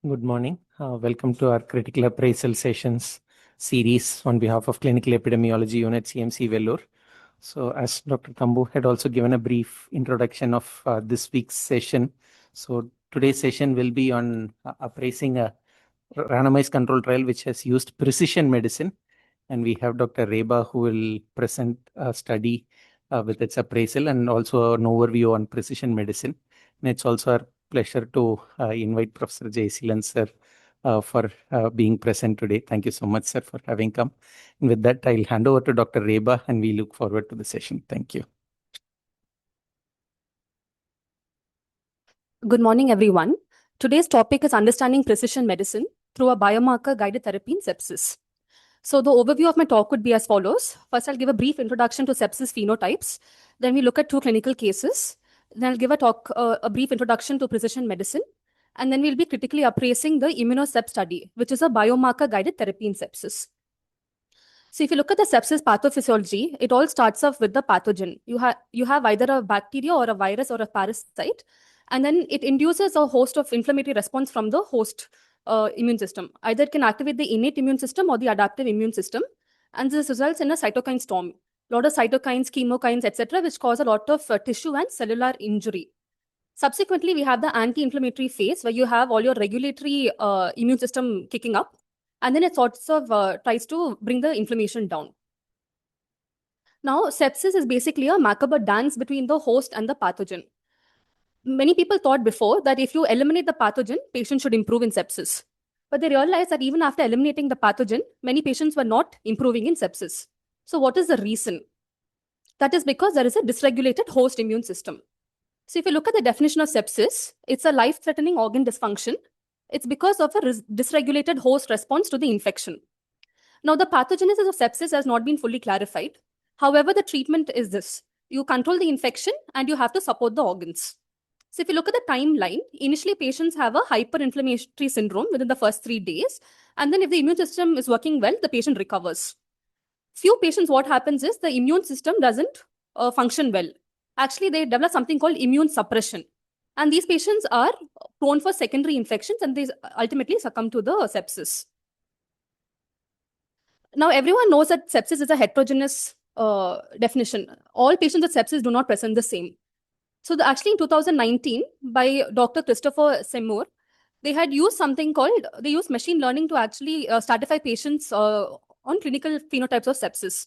Good morning. Welcome to our critical appraisal sessions series on behalf of Clinical Epidemiology Unit CMC Vellore. So as Dr. Kambu had also given a brief introduction of this week's session. So today's session will be on appraising a randomized control trial which has used precision medicine. And we have Dr. Reba who will present a study with its appraisal and also an overview on precision medicine. And it's also our pleasure to invite Professor Jayasilan sir for being present today. Thank you so much, sir, for having come. And with that, I'll hand over to Dr. Reba and we look forward to the session. Thank you. Good morning, everyone. Today's topic is understanding precision medicine through a biomarker-guided therapy in sepsis. So the overview of my talk would be as follows. First, I'll give a brief introduction to sepsis phenotypes. Then we look at 2 clinical cases. Then I'll give a brief introduction to precision medicine. And then we'll be critically appraising the ImmunoSEP study, which is a biomarker-guided therapy in sepsis. So if you look at the sepsis pathophysiology, it all starts off with the pathogen. You have either a bacteria or a virus or a parasite, and then it induces a host of inflammatory response from the host immune system. Either it can activate the innate immune system or the adaptive immune system, and this results in a cytokine storm. A lot of cytokines, chemokines, etc., which cause a lot of tissue and cellular injury. Subsequently, we have the anti-inflammatory phase where you have all your regulatory immune system kicking up, and then it sort of tries to bring the inflammation down. Now, sepsis is basically a macabre dance between the host and the pathogen. Many people thought before that if you eliminate the pathogen, patients should improve in sepsis. But they realized that even after eliminating the pathogen, many patients were not improving in sepsis. So what is the reason? That is because there is a dysregulated host immune system. So if you look at the definition of sepsis, it's a life-threatening organ dysfunction. It's because of a dysregulated host response to the infection. Now, the pathogenesis of sepsis has not been fully clarified. However, the treatment is this. You control the infection and you have to support the organs. So if you look at the timeline, initially patients have a hyperinflammatory syndrome within the first 3 days. And then if the immune system is working well, the patient recovers. Few patients, what happens is the immune system doesn't function well. Actually, they develop something called immune suppression. And these patients are prone for secondary infections and they ultimately succumb to the sepsis. Now, everyone knows that sepsis is a heterogeneous definition. All patients with sepsis do not present the same. So actually in 2019, by Dr. Christopher Seymour, they had used something called, they used machine learning to actually stratify patients on clinical phenotypes of sepsis.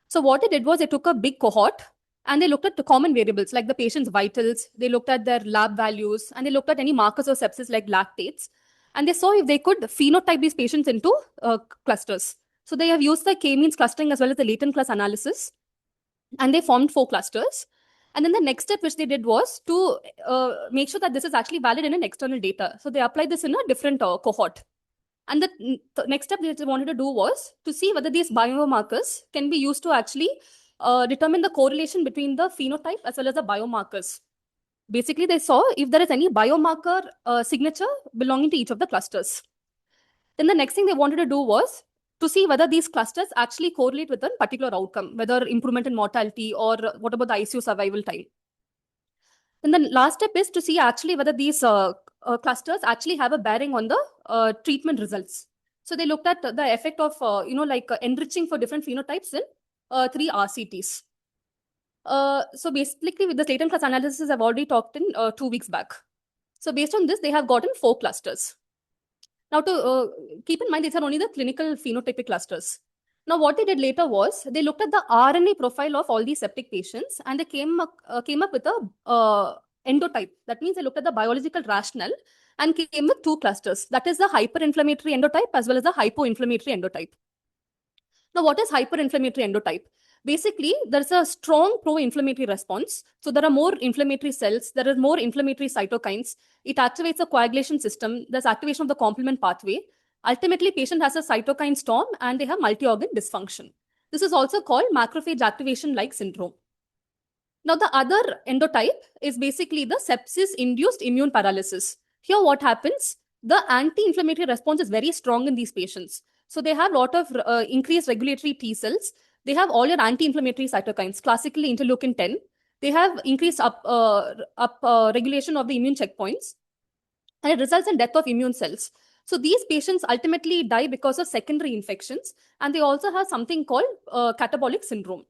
So what they did was they took a big cohort and they looked at the common variables like the patient's vitals, they looked at their lab values, and they looked at any markers of sepsis like lactates. And they saw if they could phenotype these patients into clusters. So they have used the k-means clustering as well as the latent class analysis. And they formed 4 clusters. And then the next step which they did was to make sure that this is actually valid in an external data. So they applied this in a different cohort. And the next step they wanted to do was to see whether these biomarkers can be used to actually determine the correlation between the phenotype as well as the biomarkers. Basically, they saw if there is any biomarker signature belonging to each of the clusters. Then the next thing they wanted to do was to see whether these clusters actually correlate with a particular outcome, whether improvement in mortality or what about the ICU survival time. And the last step is to see actually whether these clusters actually have a bearing on the treatment results. So they looked at the effect of, enriching for different phenotypes in 3 RCTs. So basically with the latent class analysis, I've already talked in 2 weeks back. So based on this, they have gotten 4 clusters. Now, to keep in mind, these are only the clinical phenotypic clusters. Now, what they did later was they looked at the RNA profile of all these septic patients and they came up with a endotype. That means they looked at the biological rationale and came with 2 clusters. That is the hyperinflammatory endotype as well as the hypoinflammatory endotype. Now, what is hyperinflammatory endotype? Basically, there's a strong pro-inflammatory response. So there are more inflammatory cells, there are more inflammatory cytokines. It activates the coagulation system. There's activation of the complement pathway. Ultimately, patient has a cytokine storm and they have multi-organ dysfunction. This is also called macrophage activation-like syndrome. Now, the other endotype is basically the sepsis-induced immune paralysis. Here, what happens? The anti-inflammatory response is very strong in these patients. So they have a lot of increased regulatory T cells. They have all your anti-inflammatory cytokines, classically interleukin 10. They have increased regulation of the immune checkpoints. and it results in death of immune cells. So these patients ultimately die because of secondary infections, and they also have something called catabolic syndrome.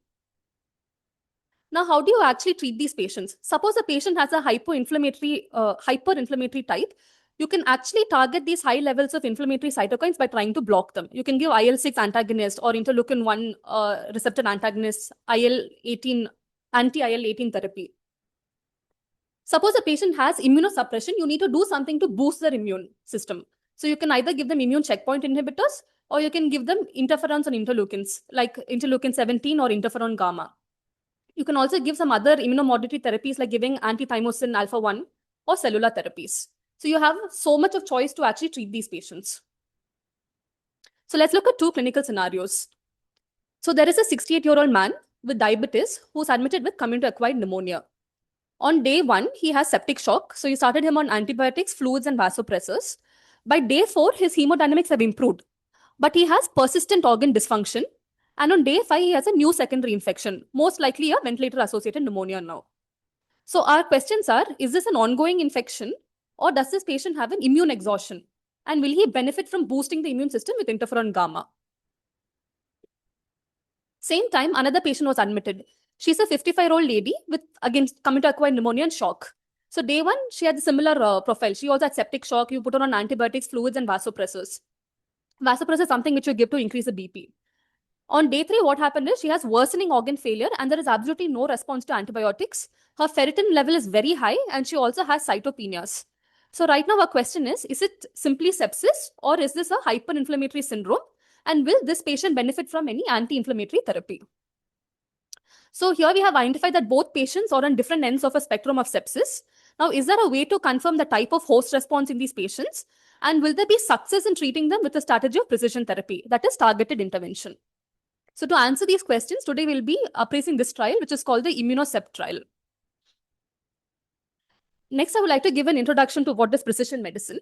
Now, how do you actually treat these patients? Suppose a patient has a hyperinflammatory type. You can actually target these high levels of inflammatory cytokines by trying to block them. You can give IL-6 antagonist or interleukin-1 receptor antagonist, IL-18, anti-IL-18 therapy. Suppose a patient has immunosuppression, you need to do something to boost their immune system. So you can either give them immune checkpoint inhibitors, or you can give them interferons and interleukins, like interleukin 17 or interferon gamma. You can also give some other immunomodulatory therapies like giving anti-thymosin alpha-1 or cellular therapies. So you have so much of choice to actually treat these patients. So let's look at two clinical scenarios. So there is a 68-year-old man with diabetes who's admitted with community-acquired pneumonia. On day 1, he has septic shock. So you started him on antibiotics, fluids, and vasopressors. By day 4, his hemodynamics have improved, but he has persistent organ dysfunction. And on day 5, he has a new secondary infection, most likely a ventilator-associated pneumonia now. So our questions are, is this an ongoing infection, or does this patient have an immune exhaustion? And will he benefit from boosting the immune system with interferon gamma? Same time, another patient was admitted. She's a 55-year-old lady with, again, community-acquired pneumonia and shock. So day 1, she had a similar profile. She also had septic shock. You put her on antibiotics, fluids, and vasopressors. Vasopressor is something which you give to increase the BP. On day 3, what happened is she has worsening organ failure and there is absolutely no response to antibiotics. Her ferritin level is very high and she also has cytopenias. So right now our question is it simply sepsis or is this a hyperinflammatory syndrome? And will this patient benefit from any anti-inflammatory therapy? So here we have identified that both patients are on different ends of a spectrum of sepsis. Now, is there a way to confirm the type of host response in these patients? And will there be success in treating them with a strategy of precision therapy, that is targeted intervention? So to answer these questions, today we'll be appraising this trial, which is called the ImmunoCEP trial. Next, I would like to give an introduction to what is precision medicine.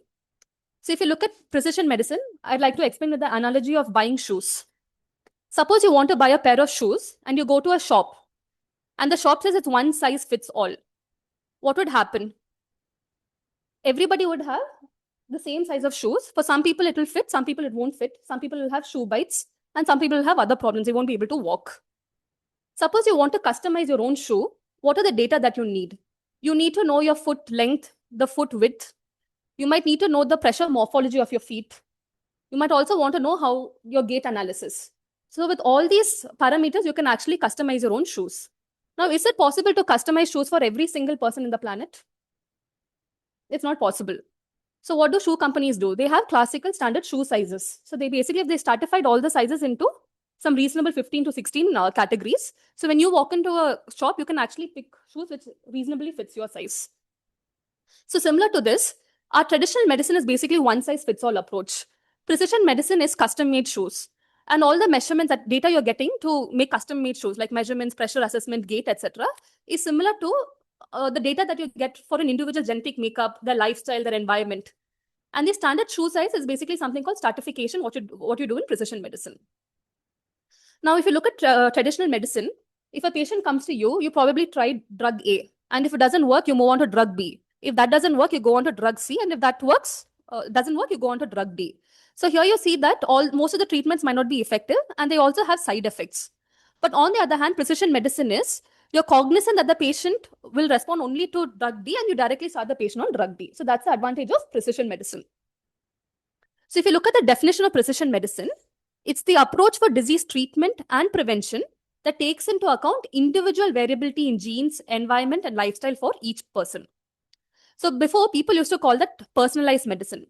So if you look at precision medicine, I'd like to explain with the analogy of buying shoes. Suppose you want to buy a pair of shoes and you go to a shop and the shop says it's one size fits all. What would happen? Everybody would have the same size of shoes. For some people, it will fit. Some people, it won't fit. Some people will have shoe bites. And some people will have other problems. They won't be able to walk. Suppose you want to customize your own shoe. What are the data that you need? You need to know your foot length, the foot width. You might need to know the pressure morphology of your feet. You might also want to know how your gait analysis. So with all these parameters, you can actually customize your own shoes. Now, is it possible to customize shoes for every single person in the planet? It's not possible. So what do shoe companies do? They have classical standard shoe sizes. So they stratified all the sizes into some reasonable 15 to 16 categories. So when you walk into a shop, you can actually pick shoes which reasonably fits your size. So similar to this, our traditional medicine is basically one size fits all approach. Precision medicine is custom made shoes. And all the measurements, that data you're getting to make custom made shoes, like measurements, pressure assessment, gait, etc., is similar to the data that you get for an individual genetic makeup, their lifestyle, their environment. And the standard shoe size is basically something called stratification, what you do in precision medicine. Now, if you look at traditional medicine, if a patient comes to you, you probably try drug A. And if it doesn't work, you move on to drug B. If that doesn't work, you go on to drug C. And if that works, doesn't work, you go on to drug D. So here you see that most of the treatments might not be effective and they also have side effects. But on the other hand, precision medicine is you're cognizant that the patient will respond only to drug D and you directly start the patient on drug D. So that's the advantage of precision medicine. So if you look at the definition of precision medicine, it's the approach for disease treatment and prevention that takes into account individual variability in genes, environment, and lifestyle for each person. So before, people used to call that personalized medicine.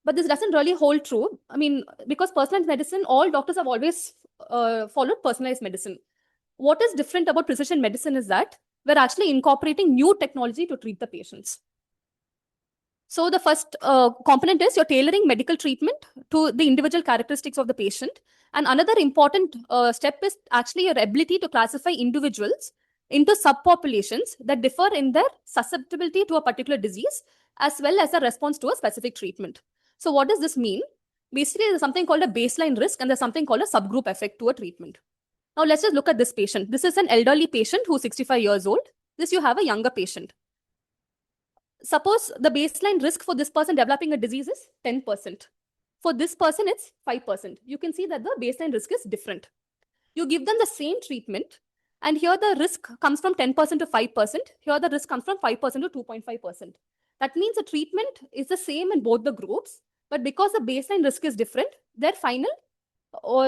But this doesn't really hold true. I mean, because personalized medicine, all doctors have always followed personalized medicine. What is different about precision medicine is that we're actually incorporating new technology to treat the patients. So the first component is you're tailoring medical treatment to the individual characteristics of the patient. And another important step is actually your ability to classify individuals into subpopulations that differ in their susceptibility to a particular disease, as well as a response to a specific treatment. So what does this mean? Basically, there's something called a baseline risk and there's something called a subgroup effect to a treatment. Now let's just look at this patient. This is an elderly patient who's 65 years old. This you have a younger patient. suppose the baseline risk for this person developing a disease is 10%. For this person, it's 5%. You can see that the baseline risk is different. You give them the same treatment, and here the risk comes from 10% to 5%. Here the risk comes from 5% to 2.5%. That means the treatment is the same in both the groups, but because the baseline risk is different, their final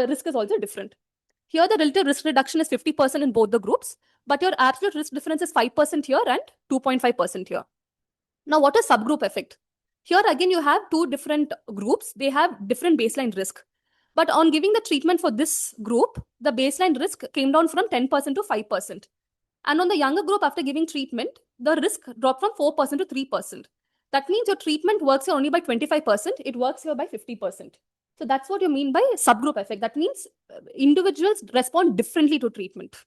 risk is also different. Here the relative risk reduction is 50% in both the groups, but your absolute risk difference is 5% here and 2.5% here. Now, what is subgroup effect? Here again, you have two different groups. They have different baseline risk. But on giving the treatment for this group, the baseline risk came down from 10% to 5%. And on the younger group, after giving treatment, the risk dropped from 4% to 3%. That means your treatment works here only by 25%. It works here by 50%. So that's what you mean by subgroup effect. That means individuals respond differently to treatment.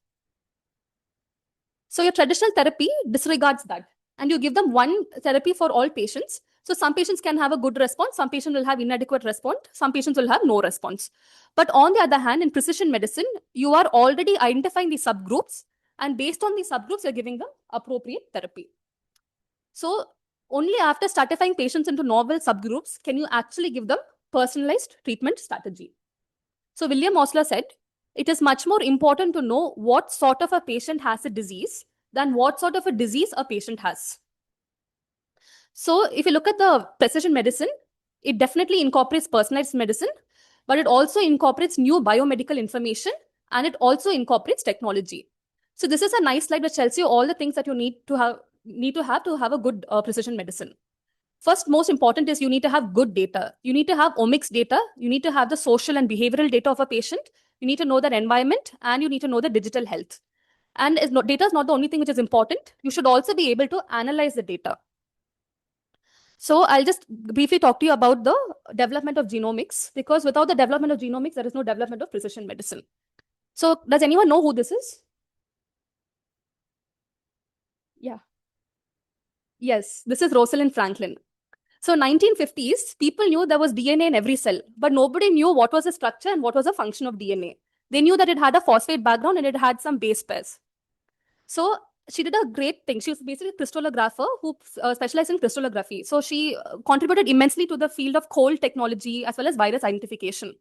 So your traditional therapy disregards that. And you give them one therapy for all patients. So some patients can have a good response, some patients will have inadequate response, some patients will have no response. But on the other hand, in precision medicine, you are already identifying the subgroups, and based on the subgroups, you're giving them appropriate therapy. So only after stratifying patients into novel subgroups can you actually give them personalized treatment strategy. So William Osler said, it is much more important to know what sort of a patient has a disease than what sort of a disease a patient has. So if you look at the precision medicine, it definitely incorporates personalized medicine, but it also incorporates new biomedical information, and it also incorporates technology. So this is a nice slide which tells you all the things that you need to have a good precision medicine. First, most important is you need to have good data. You need to have omics data. You need to have the social and behavioral data of a patient. You need to know their environment, and you need to know the digital health. And data is not the only thing which is important. You should also be able to analyze the data. So I'll just briefly talk to you about the development of genomics, because without the development of genomics, there is no development of precision medicine. So does anyone know who this is? Yeah. Yes, this is Rosalind Franklin. So 1950s, people knew there was DNA in every cell, but nobody knew what was the structure and what was the function of DNA. They knew that it had a phosphate background and it had some base pairs. So she did a great thing. She was basically a crystallographer who specialized in crystallography. So she contributed immensely to the field of cold technology as well as virus identification.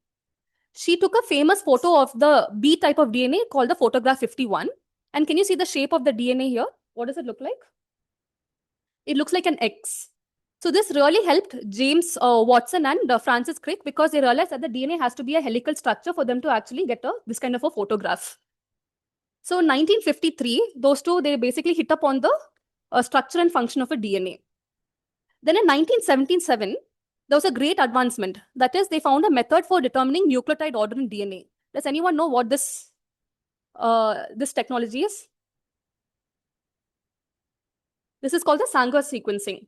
She took a famous photo of the B type of DNA called the photograph 51. And can you see the shape of the DNA here? What does it look like? It looks like an X. So this really helped James Watson and Francis Crick, because they realized that the DNA has to be a helical structure for them to actually get this kind of a photograph. So 1953, those two, they basically hit upon the structure and function of a DNA. Then in 1977, there was a great advancement. That is, they found a method for determining nucleotide order in DNA. Does anyone know what this technology is? This is called the Sanger sequencing.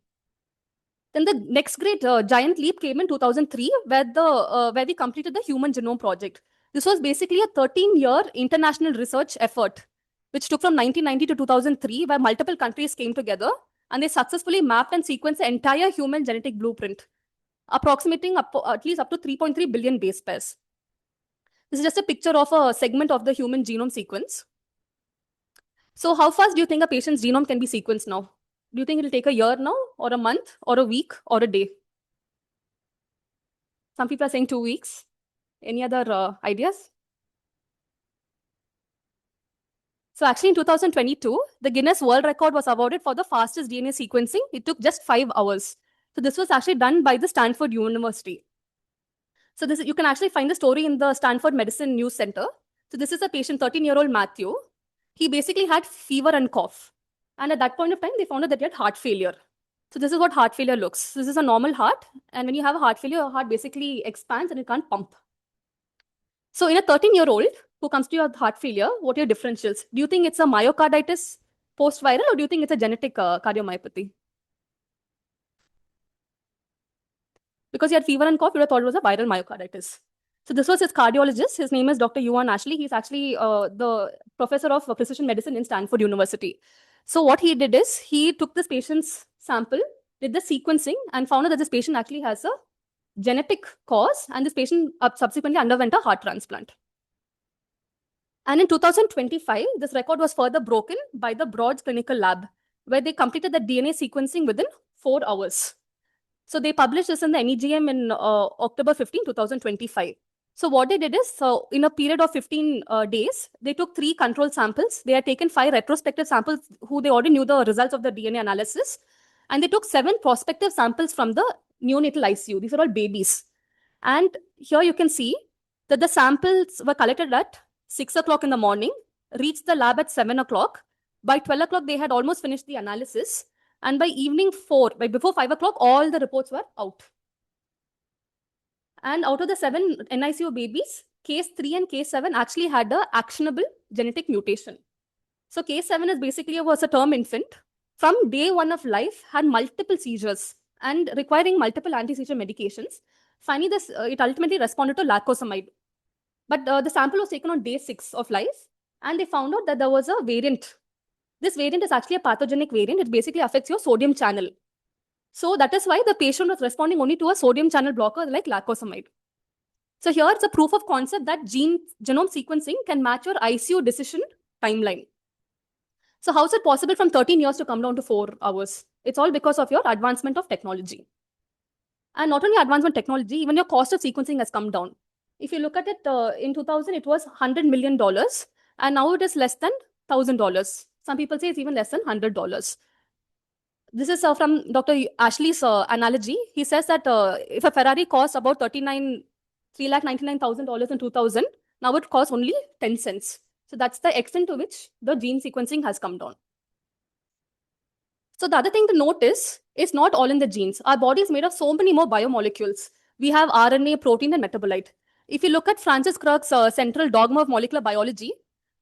Then the next great giant leap came in 2003, where we completed the Human Genome Project. This was basically a 13-year international research effort, which took from 1990 to 2003, where multiple countries came together and they successfully mapped and sequenced the entire human genetic blueprint, approximating at least up to 3.3 billion base pairs. This is just a picture of a segment of the human genome sequence. So how fast do you think a patient's genome can be sequenced now? Do you think it'll take a year now, or a month, or a week, or a day? Some people are saying 2 weeks. Any other ideas? So actually in 2022, the Guinness World Record was awarded for the fastest DNA sequencing. It took just 5 hours. So this was actually done by the Stanford University. So you can actually find the story in the Stanford Medicine News Center. So this is a patient, 13-year-old Matthew. He basically had fever and cough. And at that point of time, they found out that he had heart failure. So this is what heart failure looks. This is a normal heart. And when you have a heart failure, your heart basically expands and it can't pump. So in a 13-year-old who comes to your heart failure, what are your differentials? Do you think it's a myocarditis post-viral, or do you think it's a genetic cardiomyopathy? Because he had fever and cough, you would have thought it was a viral myocarditis. So this was his cardiologist. His name is Dr. Yuan Ashley. He's actually the professor of precision medicine in Stanford University. So what he did is he took this patient's sample, did the sequencing, and found out that this patient actually has a genetic cause, and this patient subsequently underwent a heart transplant. And in 2025, this record was further broken by the Broad Clinical Lab, where they completed the DNA sequencing within 4 hours. So they published this in the NEJM in October 15, 2025. So what they did is, in a period of 15 days, they took 3 control samples. They had taken 5 retrospective samples who they already knew the results of the DNA analysis. And they took 7 prospective samples from the neonatal ICU. These are all babies. And here you can see that the samples were collected at 6 o'clock in the morning, reached the lab at 7 o'clock. By 12 o'clock, they had almost finished the analysis. And by evening 4, before 5 o'clock, all the reports were out. And out of the 7 NICU babies, case 3 and case 7 actually had a actionable genetic mutation. So case 7 is basically was a term infant. From day 1 of life, had multiple seizures and requiring multiple anti-seizure medications. Finally, it ultimately responded to lacosamide. But the sample was taken on day 6 of life, and they found out that there was a variant. This variant is actually a pathogenic variant. It basically affects your sodium channel. So that is why the patient was responding only to a sodium channel blocker like lacosamide. So here it's a proof of concept that genome sequencing can match your ICU decision timeline. So how is it possible from 13 years to come down to 4 hours? It's all because of your advancement of technology. And not only advancement technology, even your cost of sequencing has come down. If you look at it, in 2000, it was $100 million, and now it is less than $1,000. Some people say it's even less than $100. This is from Dr. Ashley's analogy. He says that if a Ferrari costs about $399,000 in 2000, now it costs only 10 cents. So that's the extent to which the gene sequencing has come down. So the other thing to note is, it's not all in the genes. Our body is made of so many more biomolecules. We have RNA, protein, and metabolite. If you look at Francis Crick's central dogma of molecular biology,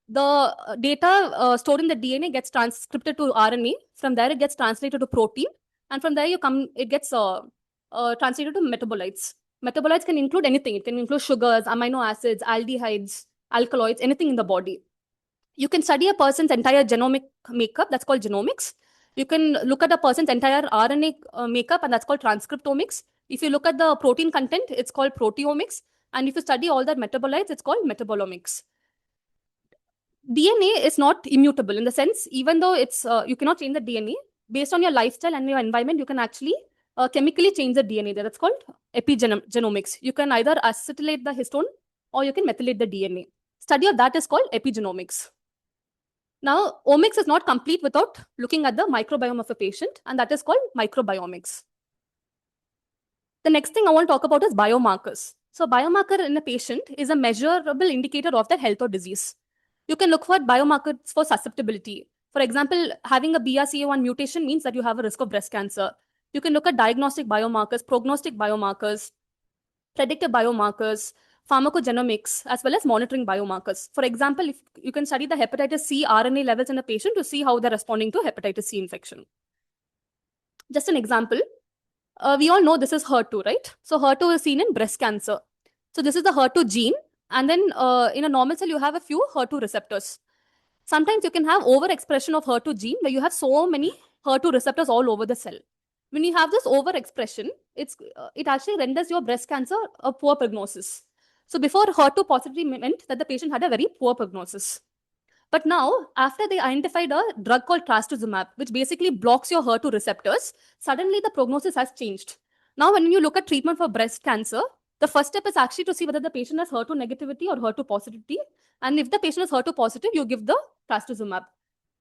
the data stored in the DNA gets transcripted to RNA. From there, it gets translated to protein. And from there, it gets translated to metabolites. Metabolites can include anything. It can include sugars, amino acids, aldehydes, alkaloids, anything in the body. You can study a person's entire genomic makeup. That's called genomics. You can look at a person's entire RNA makeup, and that's called transcriptomics. If you look at the protein content, it's called proteomics. And if you study all that metabolites, it's called metabolomics. DNA is not immutable in the sense, even though it's you cannot change the DNA, based on your lifestyle and your environment, you can actually chemically change the DNA. That's called epigenomics. You can either acetylate the histone or you can methylate the DNA. Study of that is called epigenomics. Now, omics is not complete without looking at the microbiome of a patient, and that is called microbiomics. The next thing I want to talk about is biomarkers. So biomarker in a patient is a measurable indicator of their health or disease. You can look for biomarkers for susceptibility. For example, having a BRCA1 mutation means that you have a risk of breast cancer. You can look at diagnostic biomarkers, prognostic biomarkers, predictive biomarkers, pharmacogenomics, as well as monitoring biomarkers. For example, if you can study the hepatitis C RNA levels in a patient to see how they're responding to hepatitis C infection. Just an example, we all know this is HER2, right? So HER2 is seen in breast cancer. So this is the HER2 gene. And then in a normal cell, you have a few HER2 receptors. Sometimes you can have overexpression of HER2 gene where you have so many HER2 receptors all over the cell. When you have this overexpression, it actually renders your breast cancer a poor prognosis. So before, HER2 positivity meant that the patient had a very poor prognosis. But now, after they identified a drug called trastuzumab, which basically blocks your HER2 receptors, suddenly the prognosis has changed. Now, when you look at treatment for breast cancer, the first step is actually to see whether the patient has HER2 negativity or HER2 positivity. And if the patient is HER2 positive, you give the trastuzumab.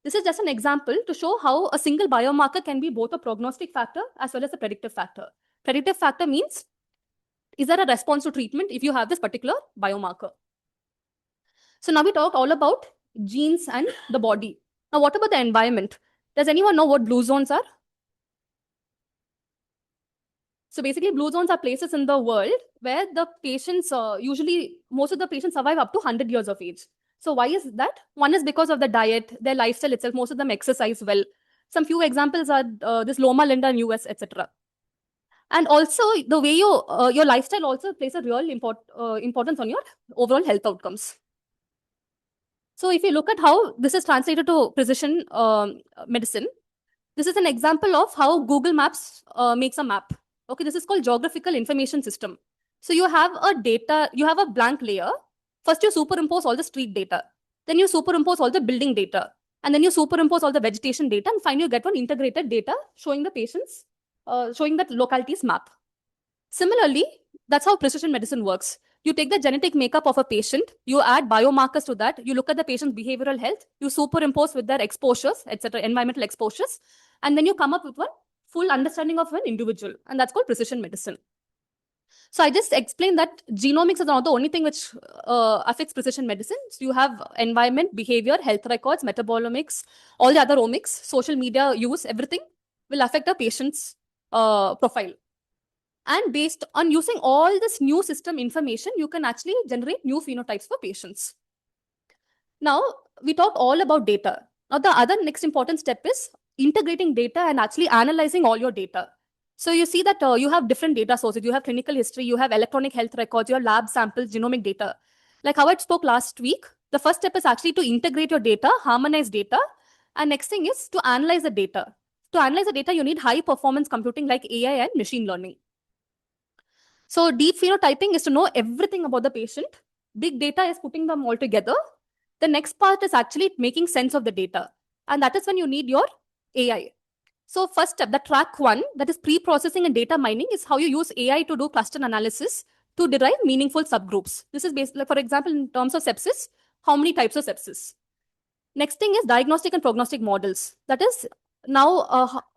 This is just an example to show how a single biomarker can be both a prognostic factor as well as a predictive factor. Predictive factor means, is there a response to treatment if you have this particular biomarker? So now we talked all about genes and the body. Now, what about the environment? Does anyone know what blue zones are? So basically, blue zones are places in the world where the patients, usually most of the patients survive up to 100 years of age. So why is that? One is because of the diet, their lifestyle itself. Most of them exercise well. Some few examples are this Loma Linda in US, etc. And also the way your lifestyle also plays a real importance on your overall health outcomes. So if you look at how this is translated to precision medicine, this is an example of how Google Maps makes a map. Okay, this is called geographical information system. So you have a blank layer. First you superimpose all the street data. Then you superimpose all the building data. And then you superimpose all the vegetation data. And finally you get one integrated data showing the patient's showing that localities map. Similarly, that's how precision medicine works. You take the genetic makeup of a patient, you add biomarkers to that, you look at the patient's behavioral health, you superimpose with their exposures, etc., environmental exposures, and then you come up with one full understanding of an individual, and that's called precision medicine. So I just explained that genomics is not the only thing which affects precision medicine. So you have environment, behavior, health records, metabolomics, all the other omics, social media use, everything will affect a patient's profile. And based on using all this new system information, you can actually generate new phenotypes for patients. Now, we talked all about data. Now, the other next important step is integrating data and actually analyzing all your data. So you see that you have different data sources. You have clinical history, you have electronic health records, your lab samples, genomic data. Like how I spoke last week, the first step is actually to integrate your data, harmonize data. And next thing is to analyze the data. To analyze the data, you need high performance computing like AI and machine learning. So deep phenotyping is to know everything about the patient. Big data is putting them all together. The next part is actually making sense of the data. And that is when you need your AI. So first step, the track one, that is pre-processing and data mining, is how you use AI to do cluster analysis to derive meaningful subgroups. This is basically, for example, in terms of sepsis, how many types of sepsis? Next thing is diagnostic and prognostic models. That is now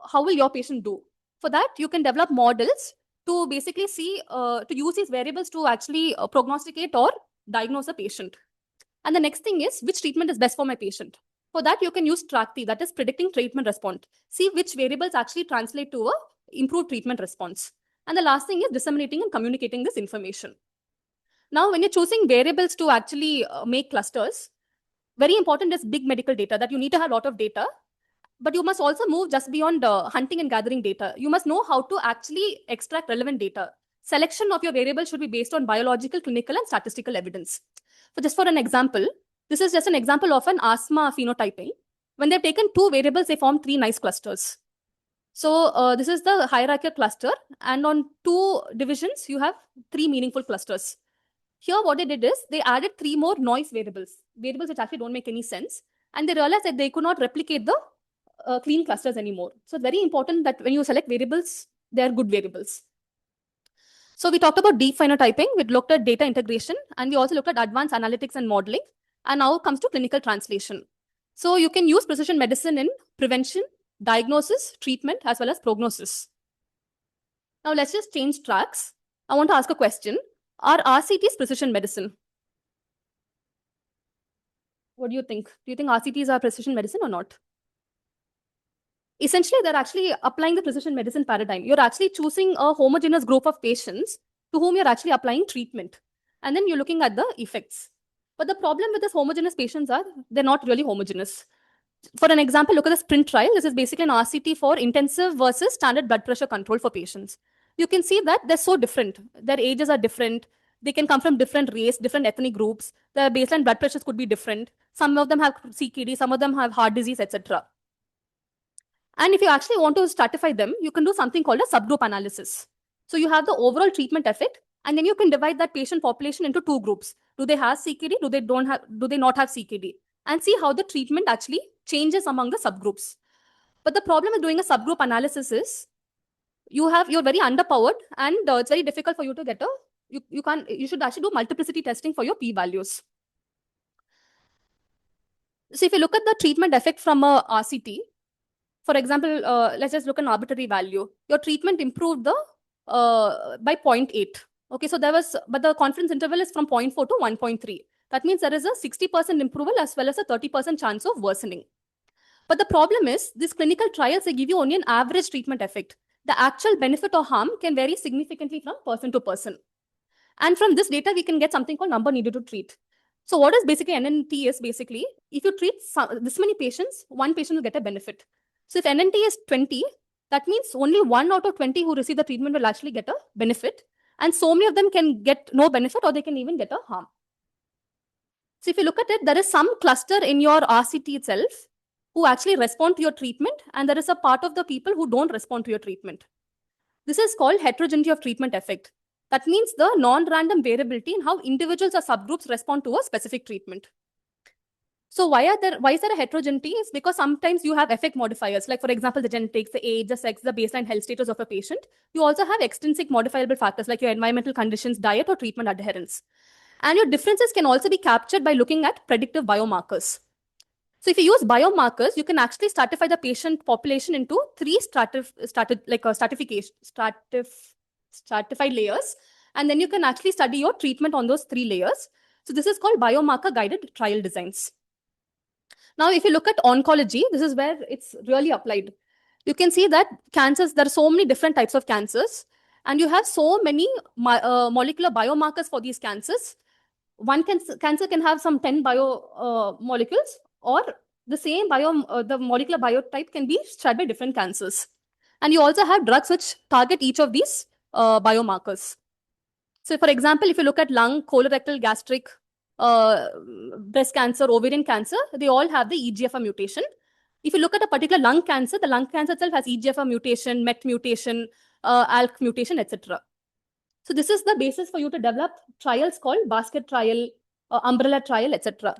how will your patient do? For that, you can develop models to basically see, to use these variables to actually prognosticate or diagnose a patient. And the next thing is which treatment is best for my patient. For that, you can use TRACT, that is predicting treatment response. See which variables actually translate to a improved treatment response. And the last thing is disseminating and communicating this information. Now, when you're choosing variables to actually make clusters, very important is big medical data, that you need to have a lot of data. But you must also move just beyond hunting and gathering data. You must know how to actually extract relevant data. Selection of your variables should be based on biological, clinical, and statistical evidence. So just for an example, this is just an example of an asthma phenotyping. When they've taken two variables, they form three nice clusters. So this is the hierarchical cluster. And on two divisions, you have three meaningful clusters. Here, what they did is they added three more noise variables which actually don't make any sense. And they realized that they could not replicate the clean clusters anymore. So it's very important that when you select variables, they are good variables. So we talked about deep phenotyping, we looked at data integration, and we also looked at advanced analytics and modeling. And now comes to clinical translation. So you can use precision medicine in prevention, diagnosis, treatment, as well as prognosis. Now let's just change tracks. I want to ask a question. Are RCTs precision medicine? What do you think? Do you think RCTs are precision medicine or not? Essentially, they're actually applying the precision medicine paradigm. You're actually choosing a homogeneous group of patients to whom you're actually applying treatment. And then you're looking at the effects. But the problem with this homogeneous patients are they're not really homogeneous. For an example, look at the SPRINT trial. This is basically an RCT for intensive versus standard blood pressure control for patients. You can see that they're so different. Their ages are different. They can come from different race, different ethnic groups. Their baseline blood pressures could be different. Some of them have CKD, some of them have heart disease, etc. And if you actually want to stratify them, you can do something called a subgroup analysis. So you have the overall treatment effect, and then you can divide that patient population into two groups. Do they have CKD? Do they not have CKD? And see how the treatment actually changes among the subgroups. But the problem with doing a subgroup analysis is you're very underpowered, and it's very difficult for you to get you should actually do multiplicity testing for your p-values. So if you look at the treatment effect from a RCT, for example, let's just look at an arbitrary value. Your treatment improved by 0.8. Okay, so but the confidence interval is from 0.4 to 1.3. That means there is a 60% improvement as well as a 30% chance of worsening. But the problem is, these clinical trials, they give you only an average treatment effect. The actual benefit or harm can vary significantly from person to person. And from this data, we can get something called number needed to treat. So what is basically NNT is basically, if you treat this many patients, one patient will get a benefit. So if NNT is 20, that means only 1 out of 20 who receive the treatment will actually get a benefit. And so many of them can get no benefit, or they can even get a harm. So if you look at it, there is some cluster in your RCT itself who actually respond to your treatment, and there is a part of the people who don't respond to your treatment. This is called heterogeneity of treatment effect. That means the non-random variability in how individuals or subgroups respond to a specific treatment. So why is there a heterogeneity? Is because sometimes you have effect modifiers, like for example, the genetics, the age, the sex, the baseline health status of a patient. You also have extrinsic modifiable factors like your environmental conditions, diet, or treatment adherence. And your differences can also be captured by looking at predictive biomarkers. So if you use biomarkers, you can actually stratify the patient population into three stratified layers, and then you can actually study your treatment on those three layers. So this is called biomarker guided trial designs. Now, if you look at oncology, this is where it's really applied. You can see that cancers, there are so many different types of cancers, and you have so many molecular biomarkers for these cancers. One cancer can have some 10 molecules, or the same the molecular biotype can be shared by different cancers. And you also have drugs which target each of these biomarkers. So, for example, if you look at lung, colorectal, gastric, breast cancer, ovarian cancer, they all have the EGFR mutation. If you look at a particular lung cancer, the lung cancer itself has EGFR mutation, MET mutation, ALK mutation, etc. So this is the basis for you to develop trials called basket trial, umbrella trial, etc.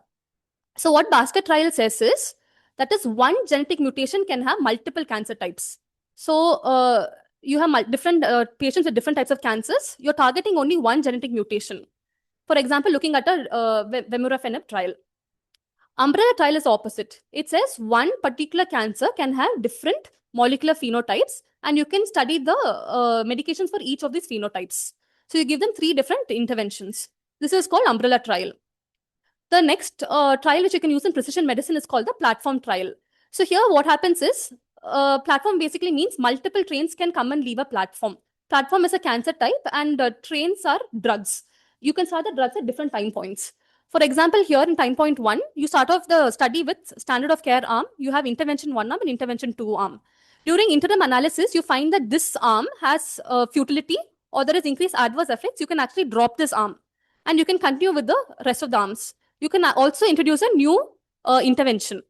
So what basket trial says is that is one genetic mutation can have multiple cancer types. So you have different patients with different types of cancers. You're targeting only one genetic mutation. For example, looking at a vemurafenib trial. Umbrella trial is opposite. It says one particular cancer can have different molecular phenotypes, and you can study the medications for each of these phenotypes. So you give them three different interventions. This is called umbrella trial. The next trial which you can use in precision medicine is called the platform trial. So here what happens is, platform basically means multiple trains can come and leave a platform. Platform is a cancer type, and trains are drugs. You can start the drugs at different time points. For example, here in time point 1, you start off the study with standard of care arm. You have intervention 1 arm and intervention 2 arm. During interim analysis, you find that this arm has futility or there is increased adverse effects. You can actually drop this arm and you can continue with the rest of the arms. You can also introduce a new intervention.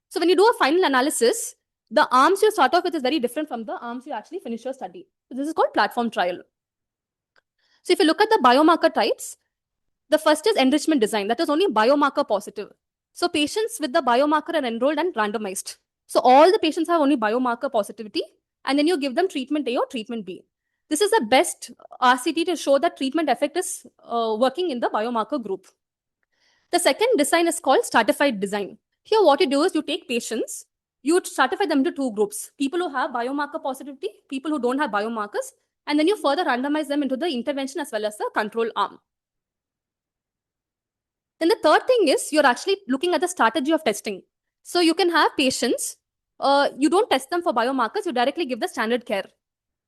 So when you do a final analysis, the arms you start off with is very different from the arms you actually finish your study. So this is called platform trial. So if you look at the biomarker types, the first is enrichment design. That is only biomarker positive. So patients with the biomarker are enrolled and randomized. So all the patients have only biomarker positivity, and then you give them treatment A or treatment B. This is the best RCT to show that treatment effect is working in the biomarker group. The second design is called stratified design. Here what you do is you take patients, you stratify them into two groups, people who have biomarker positivity, people who don't have biomarkers, and then you further randomize them into the intervention as well as the control arm. Then the third thing is you're actually looking at the strategy of testing. So you can have patients, you don't test them for biomarkers, you directly give the standard care.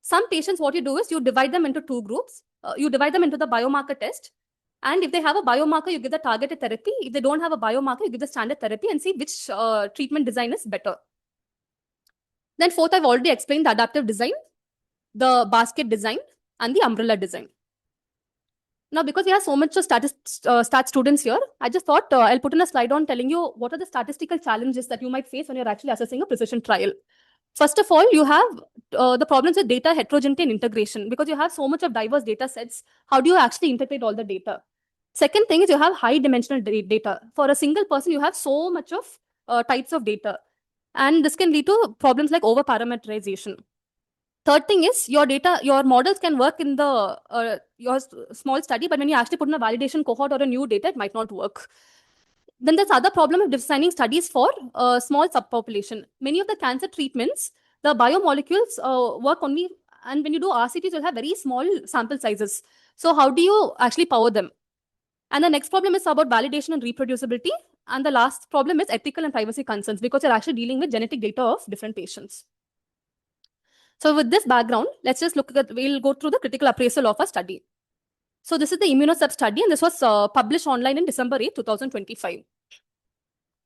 Some patients, what you do is you divide them into two groups. You divide them into the biomarker test. And if they have a biomarker, you give the targeted therapy. If they don't have a biomarker, you give the standard therapy and see which treatment design is better. Then fourth, I've already explained the adaptive design, the basket design, and the umbrella design. Now, because we have so much stat students here, I just thought I'll put in a slide on telling you what are the statistical challenges that you might face when you're actually assessing a precision trial. First of all, you have the problems with data heterogeneity and integration because you have so much of diverse data sets. How do you actually integrate all the data? Second thing is you have high dimensional data. For a single person, you have so much of types of data. And this can lead to problems like over-parameterization. Third thing is your data, your models can work in the your small study, but when you actually put in a validation cohort or a new data, it might not work. Then there's other problem of designing studies for a small subpopulation. Many of the cancer treatments, the biomolecules work only, and when you do RCTs, you'll have very small sample sizes. So how do you actually power them? And the next problem is about validation and reproducibility. And the last problem is ethical and privacy concerns because you're actually dealing with genetic data of different patients. So with this background, let's just we'll go through the critical appraisal of a study. So this is the ImmunoSub study, and this was published online in December 8, 2025.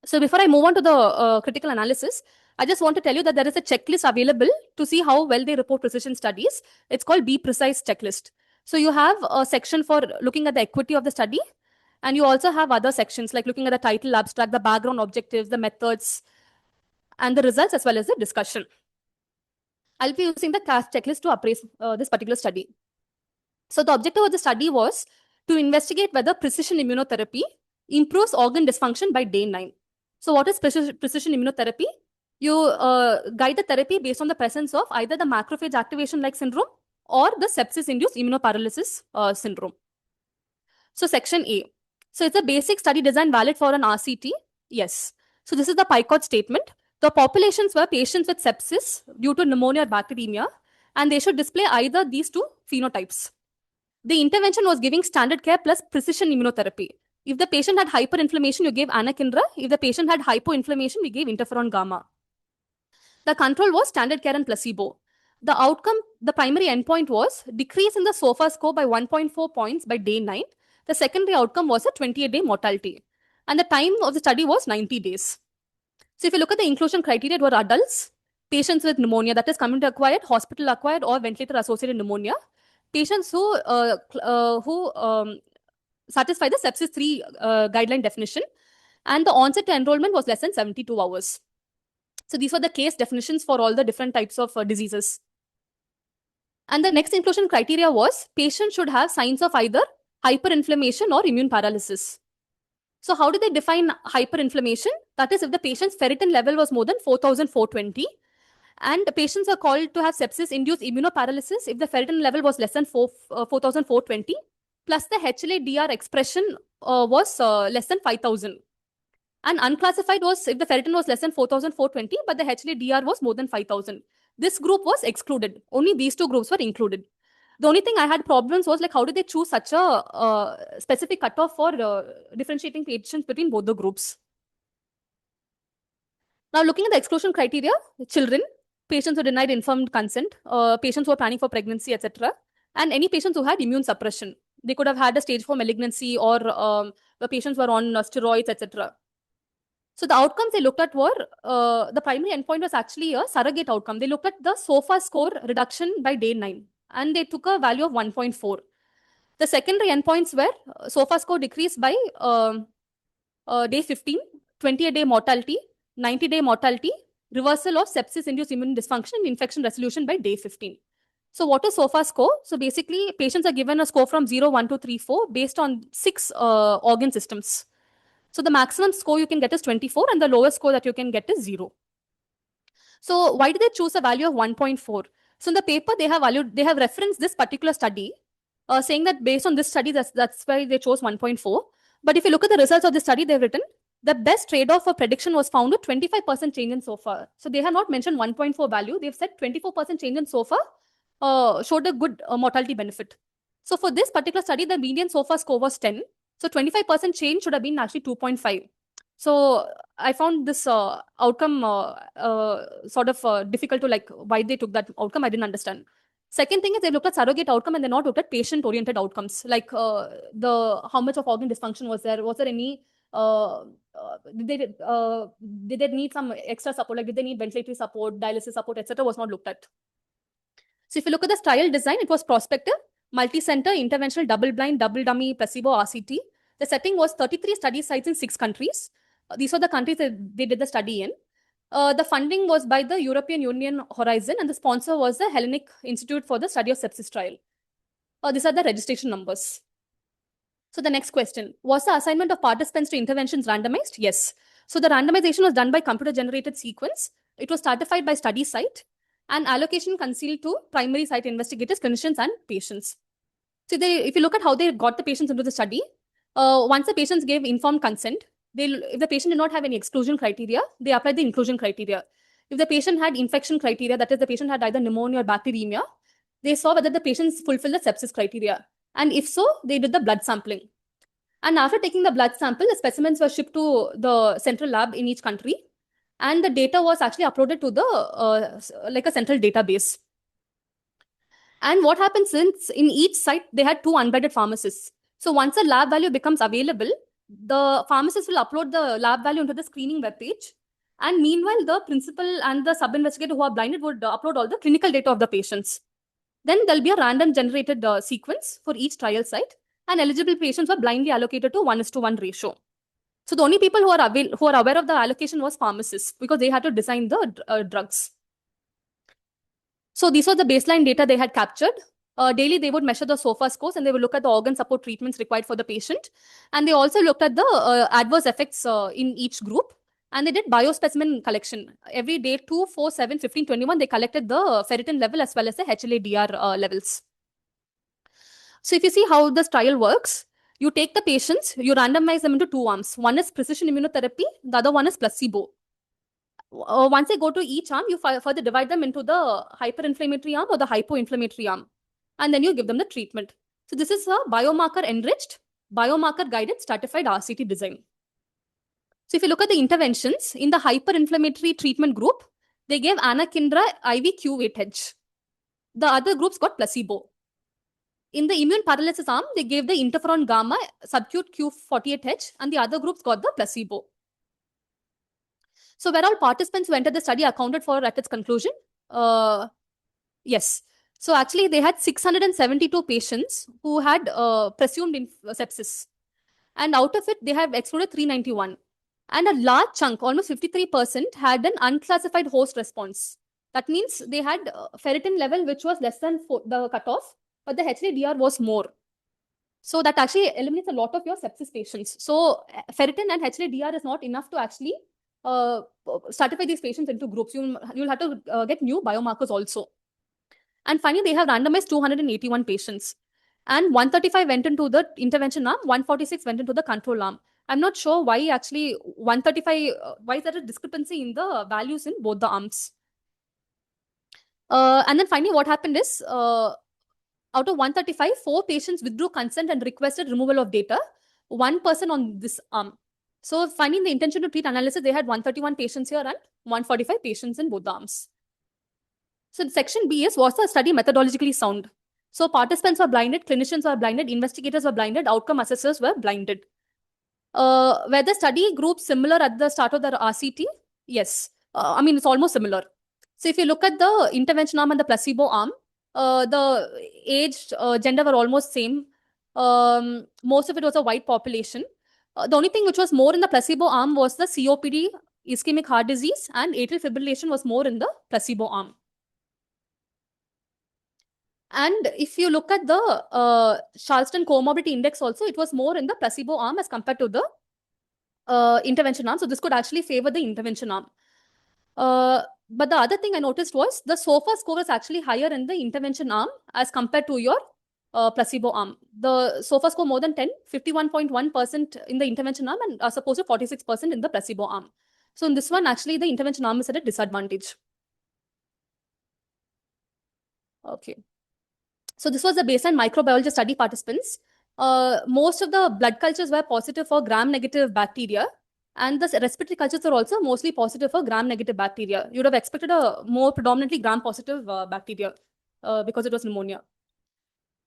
So before I move on to the critical analysis, I just want to tell you that there is a checklist available to see how well they report precision studies. It's called Be Precise checklist. So you have a section for looking at the equity of the study, and you also have other sections like looking at the title, abstract, the background objectives, the methods, and the results as well as the discussion. I'll be using the CAST checklist to appraise this particular study. So the objective of the study was to investigate whether precision immunotherapy improves organ dysfunction by day 9. So what is precision immunotherapy? You guide the therapy based on the presence of either the macrophage activation-like syndrome or the sepsis-induced immunoparalysis syndrome. So section A. So it's a basic study design valid for an RCT? Yes. So this is the PICOT statement. The populations were patients with sepsis due to pneumonia or bacteremia, and they should display either these two phenotypes. The intervention was giving standard care plus precision immunotherapy. If the patient had hyperinflammation, you gave anakinra. If the patient had hypoinflammation, we gave interferon gamma. The control was standard care and placebo. The outcome, the primary endpoint was decrease in the SOFA score by 1.4 points by day 9. The secondary outcome was a 28-day mortality. And the time of the study was 90 days. So if you look at the inclusion criteria, it were adults, patients with pneumonia, that is community acquired, hospital acquired, or ventilator associated pneumonia, patients who satisfy the sepsis 3 guideline definition, and the onset to enrollment was less than 72 hours. So these were the case definitions for all the different types of diseases. And the next inclusion criteria was patients should have signs of either hyperinflammation or immune paralysis. So how do they define hyperinflammation? That is, if the patient's ferritin level was more than 4,420, and the patients are called to have sepsis-induced immunoparalysis if the ferritin level was less than 4,420, plus the HLA-DR expression was less than 5,000. And unclassified was if the ferritin was less than 4,420, but the HLA-DR was more than 5,000. This group was excluded. Only these two groups were included. The only thing I had problems was like, how did they choose such a specific cutoff for differentiating patients between both the groups? Now, looking at the exclusion criteria, children, patients who denied informed consent, patients who are planning for pregnancy, etc., and any patients who had immune suppression. They could have had a stage 4 malignancy, or the patients were on steroids, etc. So the outcomes they looked at were, the primary endpoint was actually a surrogate outcome. They looked at the SOFA score reduction by day 9, and they took a value of 1.4. The secondary endpoints were SOFA score decreased by day 15, 28-day mortality, 90-day mortality, reversal of sepsis-induced immune dysfunction, and infection resolution by day 15. So what is SOFA score? So basically, patients are given a score from 0, 1, 2, 3, 4 based on 6 organ systems. So the maximum score you can get is 24, and the lowest score that you can get is 0. So why did they choose a value of 1.4? So in the paper, they have referenced this particular study, saying that based on this study, that's why they chose 1.4. But if you look at the results of the study, they've written the best trade-off for prediction was found with 25% change in SOFA. So they have not mentioned 1.4 value. They've said 24% change in SOFA showed a good mortality benefit. So for this particular study, the median SOFA score was 10. So 25% change should have been actually 2.5. So I found this outcome sort of difficult to like why they took that outcome. I didn't understand. Second thing is they looked at surrogate outcome and they not looked at patient-oriented outcomes, like how much of organ dysfunction was there? Was there any did they need some extra support? Like did they need ventilatory support, dialysis support, etc. was not looked at. So if you look at the trial design, it was prospective, multi-center, interventional, double-blind, double-dummy, placebo, RCT. The setting was 33 study sites in 6 countries. These are the countries that they did the study in. The funding was by the European Union Horizon, and the sponsor was the Hellenic Institute for the Study of Sepsis Trial. These are the registration numbers. So the next question, was the assignment of participants to interventions randomized? Yes. So the randomization was done by computer-generated sequence. It was stratified by study site, and allocation concealed to primary site investigators, clinicians, and patients. So if you look at how they got the patients into the study, once the patients gave informed consent, if the patient did not have any exclusion criteria, they applied the inclusion criteria. If the patient had infection criteria, that is the patient had either pneumonia or bacteremia, they saw whether the patients fulfill the sepsis criteria. And if so, they did the blood sampling. And after taking the blood sample, the specimens were shipped to the central lab in each country. And the data was actually uploaded to the like a central database. And what happens since in each site, they had 2 unbedded pharmacists. So once the lab value becomes available, the pharmacist will upload the lab value into the screening webpage. And meanwhile, the principal and the sub-investigator who are blinded would upload all the clinical data of the patients. Then there'll be a random generated sequence for each trial site, and eligible patients were blindly allocated to 1:1 ratio. So the only people who are aware of the allocation was pharmacists, because they had to design the drugs. So these were the baseline data they had captured. Daily, they would measure the SOFA scores, and they would look at the organ support treatments required for the patient. And they also looked at the adverse effects in each group. And they did biospecimen collection. Every day, 2, 4, 7, 15, 21, they collected the ferritin level as well as the HLA-DR levels. So if you see how this trial works, you take the patients, you randomize them into 2 arms. One is precision immunotherapy, the other one is placebo. Once they go to each arm, you further divide them into the hyperinflammatory arm or the hypoinflammatory arm. And then you give them the treatment. So this is a biomarker-enriched, biomarker-guided stratified RCT design. So if you look at the interventions, in the hyperinflammatory treatment group, they gave anakinra IV Q8H. The other groups got placebo. In the immune paralysis arm, they gave the interferon gamma subcute Q48H, and the other groups got the placebo. So were all participants who entered the study accounted for at its conclusion? Yes. So actually, they had 672 patients who had presumed sepsis. And out of it, they have excluded 391. And a large chunk, almost 53%, had an unclassified host response. That means they had ferritin level which was less than the cutoff, but the HLA-DR was more. So that actually eliminates a lot of your sepsis patients. So ferritin and HLA-DR is not enough to actually stratify these patients into groups. You'll have to get new biomarkers also. And finally, they have randomized 281 patients. And 135 went into the intervention arm, 146 went into the control arm. I'm not sure why actually 135, why is there a discrepancy in the values in both the arms? And then finally, what happened is, out of 135, 4 patients withdrew consent and requested removal of data, 1 person on this arm. So finding the intention to treat analysis, they had 131 patients here and 145 patients in both the arms. So section B is, was the study methodologically sound? So participants were blinded, clinicians were blinded, investigators were blinded, outcome assessors were blinded. Were the study groups similar at the start of the RCT? Yes. I mean, it's almost similar. So if you look at the intervention arm and the placebo arm, the age, gender were almost same. Most of it was a white population. The only thing which was more in the placebo arm was the COPD, ischemic heart disease, and atrial fibrillation was more in the placebo arm. And if you look at the Charleston comorbidity index also, it was more in the placebo arm as compared to the intervention arm. So this could actually favor the intervention arm. But the other thing I noticed was the SOFA score was actually higher in the intervention arm as compared to your placebo arm. The SOFA score more than 10, 51.1% in the intervention arm and as opposed to 46% in the placebo arm. So in this one, actually, the intervention arm is at a disadvantage. Okay. So this was the baseline microbiology study participants. Most of the blood cultures were positive for gram-negative bacteria. And the respiratory cultures are also mostly positive for gram-negative bacteria. You would have expected a more predominantly gram-positive bacteria because it was pneumonia.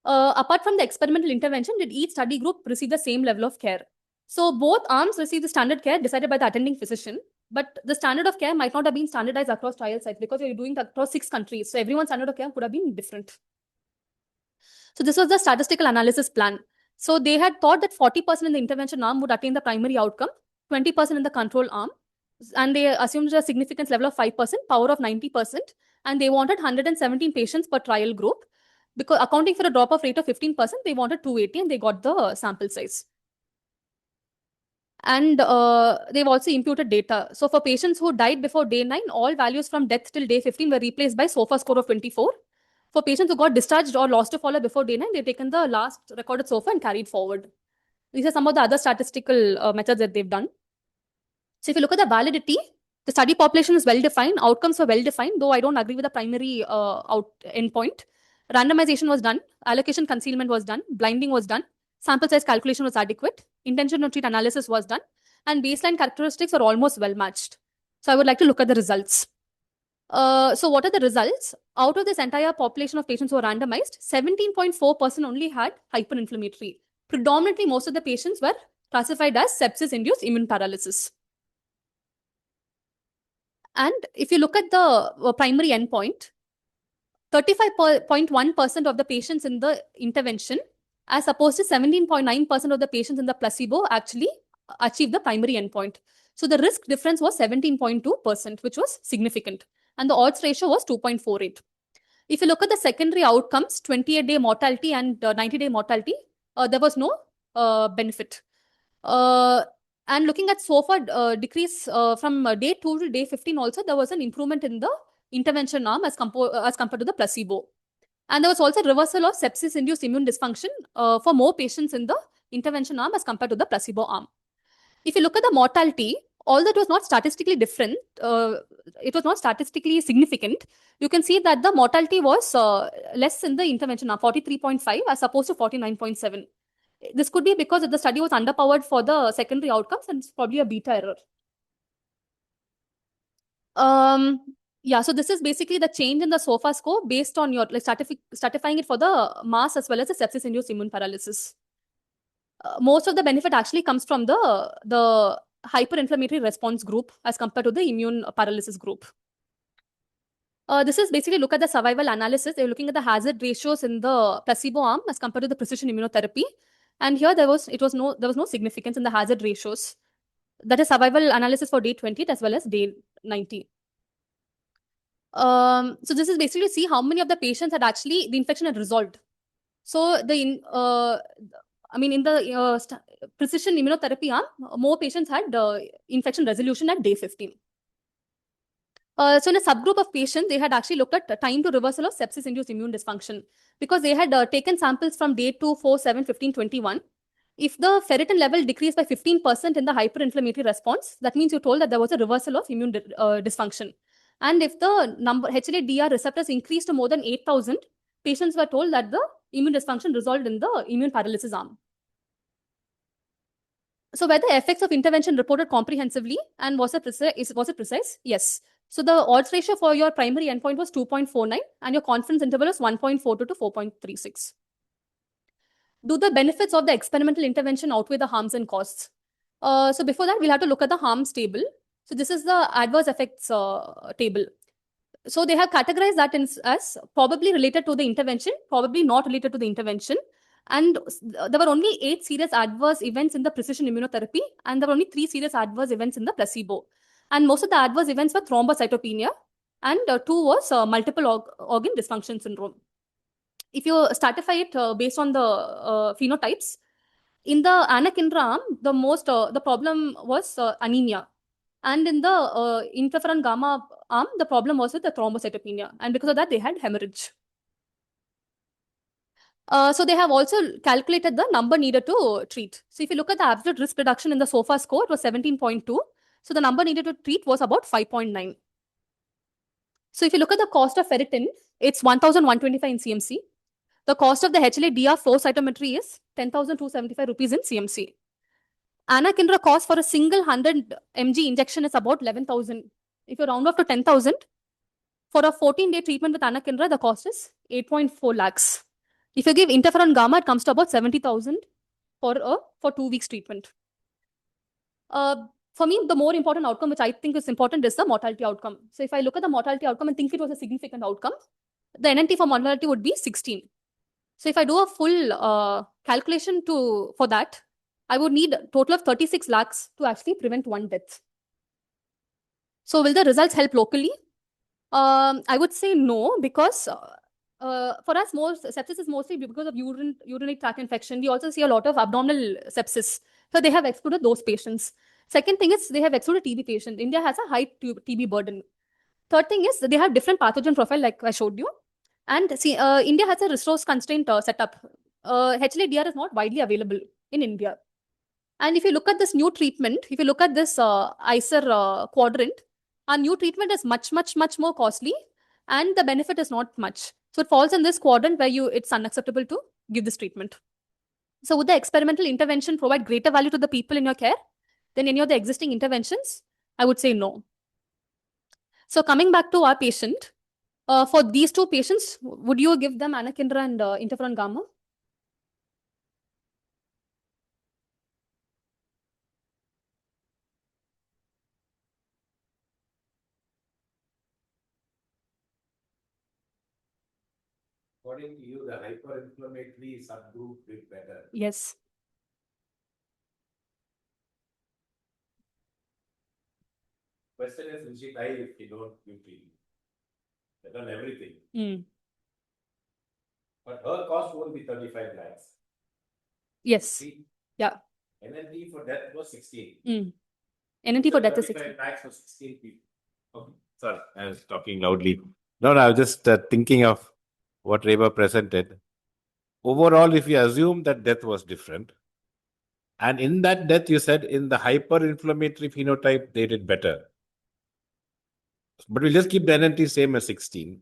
Apart from the experimental intervention, did each study group receive the same level of care? So both arms received the standard care decided by the attending physician, but the standard of care might not have been standardized across trial sites because you're doing it across 6 countries. So everyone's standard of care could have been different. So this was the statistical analysis plan. So they had thought that 40% in the intervention arm would attain the primary outcome, 20% in the control arm, and they assumed a significance level of 5%, power of 90%, and they wanted 117 patients per trial group. Because accounting for a drop-off rate of 15%, they wanted 280 and they got the sample size. And they've also imputed data. So for patients who died before day 9, all values from death till day 15 were replaced by SOFA score of 24. For patients who got discharged or lost to follow before day 9, they've taken the last recorded SOFA and carried forward. These are some of the other statistical methods that they've done. So if you look at the validity, the study population is well-defined, outcomes were well-defined, though I don't agree with the primary endpoint. Randomization was done, allocation concealment was done, blinding was done, sample size calculation was adequate, intention to treat analysis was done, and baseline characteristics are almost well-matched. So I would like to look at the results. So what are the results? Out of this entire population of patients who were randomized, 17.4% only had hyperinflammatory. Predominantly, most of the patients were classified as sepsis-induced immune paralysis. And if you look at the primary endpoint, 35.1% of the patients in the intervention, as opposed to 17.9% of the patients in the placebo, actually achieved the primary endpoint. So the risk difference was 17.2%, which was significant. And the odds ratio was 2.48. If you look at the secondary outcomes, 28-day mortality and 90-day mortality, there was no benefit. And And looking at SOFA decrease from day 2 to day 15 also, there was an improvement in the intervention arm as compared to the placebo. And there was also reversal of sepsis-induced immune dysfunction for more patients in the intervention arm as compared to the placebo arm. If you look at the mortality, although it was not statistically different, it was not statistically significant, you can see that the mortality was less in the intervention arm, 43.5 as opposed to 49.7. This could be because the study was underpowered for the secondary outcomes and it's probably a beta error. Yeah, so this is basically the change in the SOFA score based on your stratifying it for the mass as well as the sepsis-induced immune paralysis. Most of the benefit actually comes from the hyperinflammatory response group as compared to the immune paralysis group. This is basically look at the survival analysis. They're looking at the hazard ratios in the placebo arm as compared to the precision immunotherapy. And here there was no significance in the hazard ratios. That is survival analysis for day 20 as well as day 90. So this is basically see how many of the patients had actually the infection had resolved. So in the precision immunotherapy arm, more patients had infection resolution at day 15. So in a subgroup of patients, they had actually looked at time to reversal of sepsis-induced immune dysfunction because they had taken samples from day 2, 4, 7, 15, 21. If the ferritin level decreased by 15% in the hyperinflammatory response, that means you told that there was a reversal of immune dysfunction. And if the number HLA-DR receptors increased to more than 8,000, patients were told that the immune dysfunction resolved in the immune paralysis arm. So were the effects of intervention reported comprehensively and was it precise? Yes. So the odds ratio for your primary endpoint was 2.49 and your confidence interval was 1.42 to 4.36. Do the benefits of the experimental intervention outweigh the harms and costs? So before that, we'll have to look at the harms table. So this is the adverse effects table. So they have categorized that as probably related to the intervention, probably not related to the intervention. And there were only 8 serious adverse events in the precision immunotherapy, and there were only 3 serious adverse events in the placebo. And most of the adverse events were thrombocytopenia, and 2 was multiple organ dysfunction syndrome. If you stratify it based on the phenotypes, in the anakinra arm, the problem was anemia. And in the interferon gamma arm, the problem was with the thrombocytopenia. And because of that, they had hemorrhage. So they have also calculated the number needed to treat. So if you look at the absolute risk reduction in the SOFA score, it was 17.2. So the number needed to treat was about 5.9. So if you look at the cost of ferritin, it's 1,125 in CMC. The cost of the HLA-DR flow cytometry is 10,275 rupees in CMC. Anakinra cost for a single 100 mg injection is about 11,000. If you round off to 10,000, for a 14-day treatment with anakinra, the cost is 8.4 lakhs. If you give interferon gamma, it comes to about 70,000 for 2 weeks treatment. For me, the more important outcome, which I think is important, is the mortality outcome. So if I look at the mortality outcome and think it was a significant outcome, the NNT for mortality would be 16. So if I do a full calculation for that, I would need a total of 36 lakhs to actually prevent 1 death. So will the results help locally? I would say no, because for us, sepsis is mostly because of urinary tract infection. We also see a lot of abdominal sepsis. So they have excluded those patients. Second thing is they have excluded TB patient. India has a high TB burden. Third thing is they have different pathogen profile, like I showed you. And see, India has a resource constraint setup. HLA-DR is not widely available in India. And if you look at this new treatment, if you look at this ICER quadrant, our new treatment is much, much, much more costly and the benefit is not much. So it falls in this quadrant where it's unacceptable to give this treatment. So would the experimental intervention provide greater value to the people in your care than any of the existing interventions? I would say no. So coming back to our patient, for these 2 patients, would you give them anakinra and interferon gamma? According to you, the hyperinflammatory subgroup did better. Yes. Question is, will she die if you don't give treatment? They've done everything. But her cost won't be 35 lakhs. Yes. See? Yeah. NNT for death was 16. NNT for death is 35 16. lakhs for 16 people. Okay. Sorry, I was talking loudly. No, I was just thinking of what Reba presented. Overall, if you assume that death was different, and in that death, you said in the hyperinflammatory phenotype, they did better. But we'll just keep the NNT same as 16.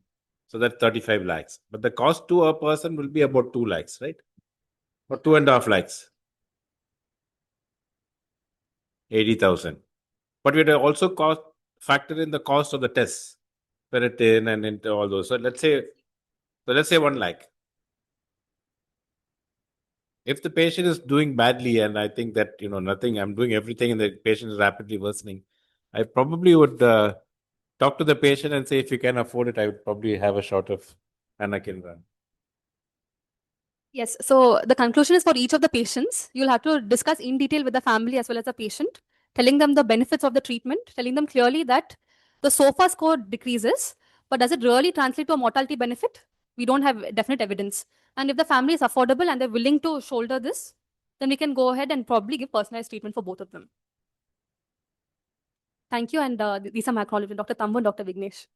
So that's 35 lakhs. But the cost to a person will be about 2 lakhs, right? Or 2.5 lakhs. 80,000. But we had to also factor in the cost of the tests, ferritin and into all those. So let's say 1 lakh. If the patient is doing badly, and I think that nothing, I'm doing everything, and the patient is rapidly worsening, I probably would talk to the patient and say, if you can afford it, I would probably have a shot of anakinra. Yes. So the conclusion is for each of the patients, you'll have to discuss in detail with the family as well as the patient, telling them the benefits of the treatment, telling them clearly that the SOFA score decreases, but does it really translate to a mortality benefit? We don't have definite evidence. And if the family is affordable and they're willing to shoulder this, then we can go ahead and probably give personalized treatment for both of them. Thank you. And these are my acknowledgements, Dr. Tambu and Dr. Vignesh.